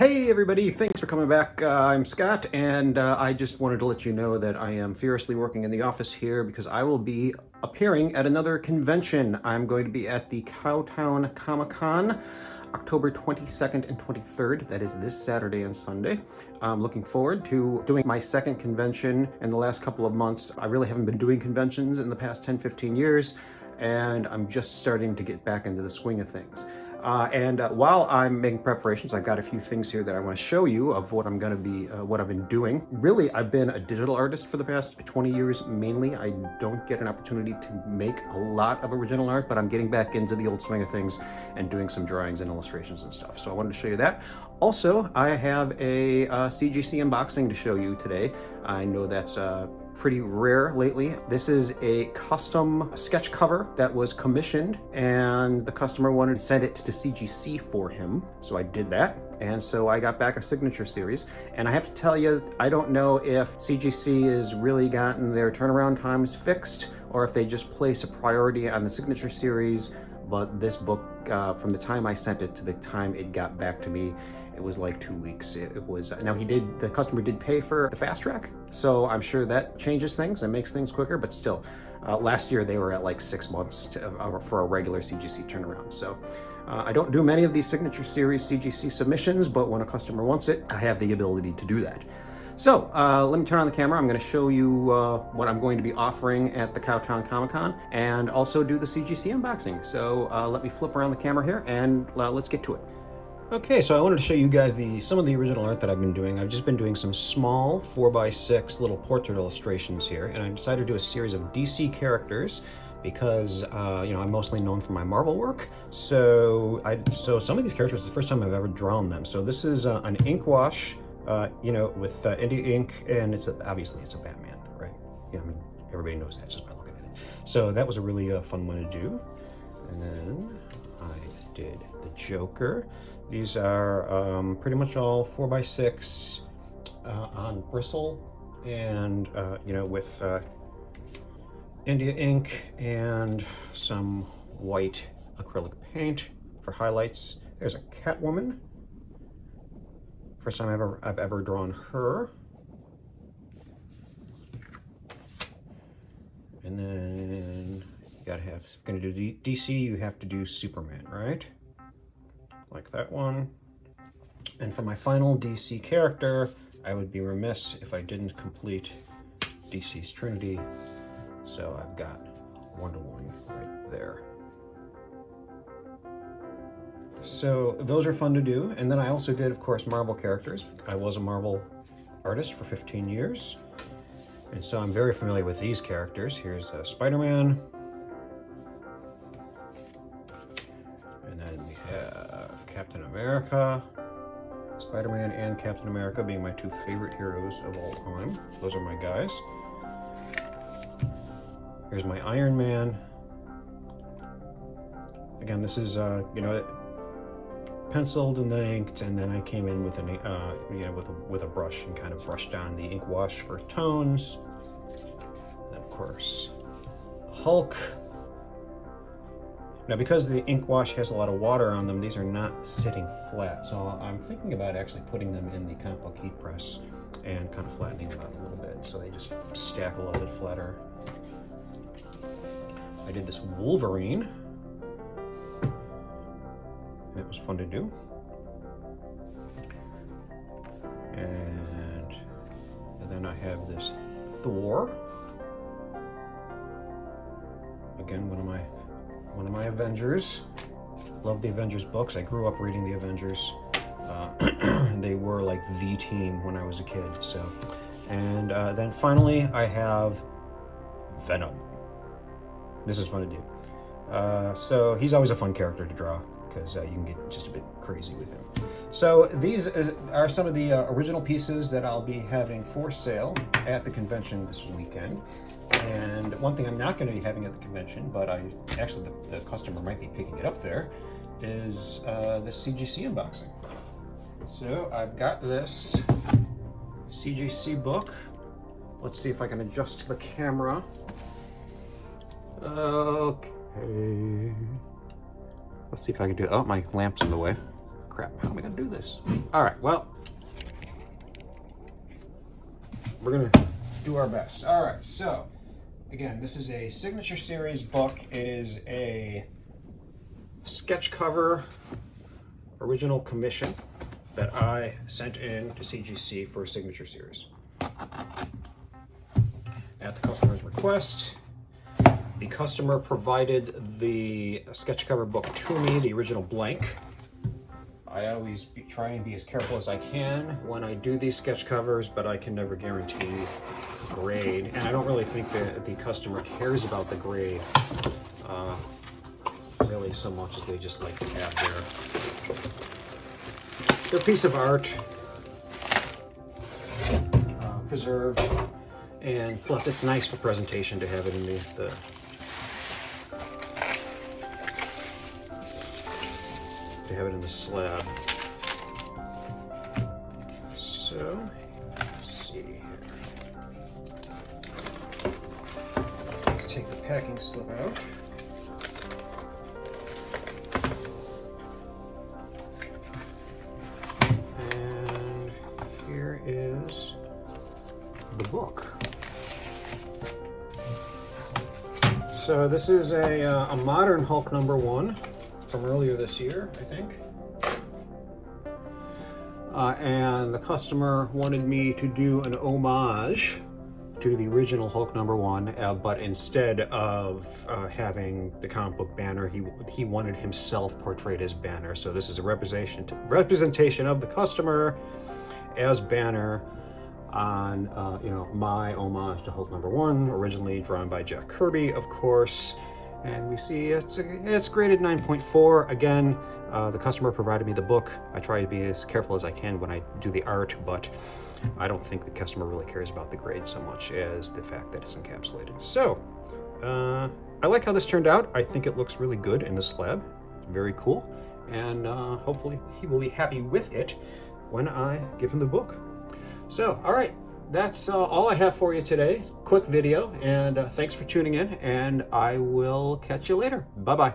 Hey everybody, thanks for coming back. I'm Scott, and I just wanted to let you know that I am furiously working in the office here because I will be appearing at another convention. I'm going to be at the CowTown Comic-Con, October 22nd and 23rd. That is this Saturday and Sunday. I'm looking forward to doing my second convention in the last couple of months. I really haven't been doing conventions in the past 10-15 years, and I'm just starting to get back into the swing of things. While I'm making preparations, I've got a few things here that I want to show you of what I'm going to be, what I've been doing. Really, I've been a digital artist for the past 20 years mainly. I don't get an opportunity to make a lot of original art, but I'm getting back into the old swing of things and doing some drawings and illustrations and stuff. So I wanted to show you that. Also, I have a CGC unboxing to show you today. I know that's pretty rare lately. This is a custom sketch cover that was commissioned, and the customer wanted to send it to CGC for him. So I did that. And so I got back a signature series. And I have to tell you, I don't know if CGC has really gotten their turnaround times fixed or if they just place a priority on the signature series. But this book, from the time I sent it to the time it got back to me, it was like 2 weeks. It was, now the customer did pay for the fast track, so I'm sure that changes things and makes things quicker, but still, last year they were at like 6 months for a regular CGC turnaround. So I don't do many of these signature series CGC submissions, but when a customer wants it, I have the ability to do that. So let me turn on the camera. I'm going to show you what I'm going to be offering at the CowTown Comic-Con and also do the CGC unboxing. So let me flip around the camera here and let's get to it. Okay, so I wanted to show you guys some of the original art that I've been doing. I've just been doing some small 4x6 little portrait illustrations here, and I decided to do a series of DC characters because I'm mostly known for my Marvel work. So some of these characters is the first time I've ever drawn them. So this is an ink wash, with India ink, and obviously it's a Batman, right? Yeah, I mean everybody knows that just by looking at it. So that was a really fun one to do. And then I did the Joker. These are pretty much all 4x6 on bristle, and with India ink and some white acrylic paint for highlights. There's a Catwoman. First time I've ever drawn her. And then you gotta have, if you're gonna do DC, you have to do Superman, right? Like that one. And for my final DC character, I would be remiss if I didn't complete DC's Trinity. So I've got Wonder Woman right there. So those are fun to do. And then I also did, of course, Marvel characters. I was a Marvel artist for 15 years. And so I'm very familiar with these characters. Here's Spider-Man. And then we have Captain America. Spider-Man and Captain America being my two favorite heroes of all time. Those are my guys. Here's my Iron Man. Again, this is, penciled and then inked, and then I came in with with a brush and kind of brushed on the ink wash for tones. And of course, Hulk. Now, because the ink wash has a lot of water on them, these are not sitting flat. So I'm thinking about actually putting them in the comic book heat press and kind of flattening them out a little bit so they just stack a little bit flatter. I did this Wolverine. It was fun to do. And then I have this Thor. Again, one of my Avengers. Love the Avengers books. I grew up reading the Avengers. They were like the team when I was a kid. So, and then finally I have Venom. This is fun to do. So he's always a fun character to draw, because you can get just a bit crazy with him. So these are some of the original pieces that I'll be having for sale at the convention this weekend. And one thing I'm not going to be having at the convention, but actually the customer might be picking it up there, is this CGC unboxing. So I've got this CGC book. Let's see if I can adjust the camera. Okay. Let's see if I can do it. Oh, my lamp's in the way. crap, how am I gonna do this? All right, well, we're gonna do our best. All right, so again, this is a signature series book. It is a sketch cover original commission that I sent in to CGC for a signature series. At the customer's request, the customer provided the sketch cover book to me, the original blank. I always try and be as careful as I can when I do these sketch covers, but I can never guarantee grade. And I don't really think that the customer cares about the grade really so much as they just like to have their piece of art preserved. And plus it's nice for presentation to have it in the slab. So, let's see here. Let's take the packing slip out. And here is the book. So this is a modern Hulk #1 from earlier this year, I think. And the customer wanted me to do an homage to the original Hulk #1, but instead of having the comic book Banner, he wanted himself portrayed as Banner. So this is a representation of the customer as Banner on my homage to Hulk #1, originally drawn by Jack Kirby, of course. And we see it's graded 9.4. Again, the customer provided me the book. I try to be as careful as I can when I do the art, but I don't think the customer really cares about the grade so much as the fact that it's encapsulated. So, I like how this turned out. I think it looks really good in the slab. It's very cool. And hopefully he will be happy with it when I give him the book. So, all right. That's all I have for you today. Quick video, and thanks for tuning in, and I will catch you later. Bye-bye.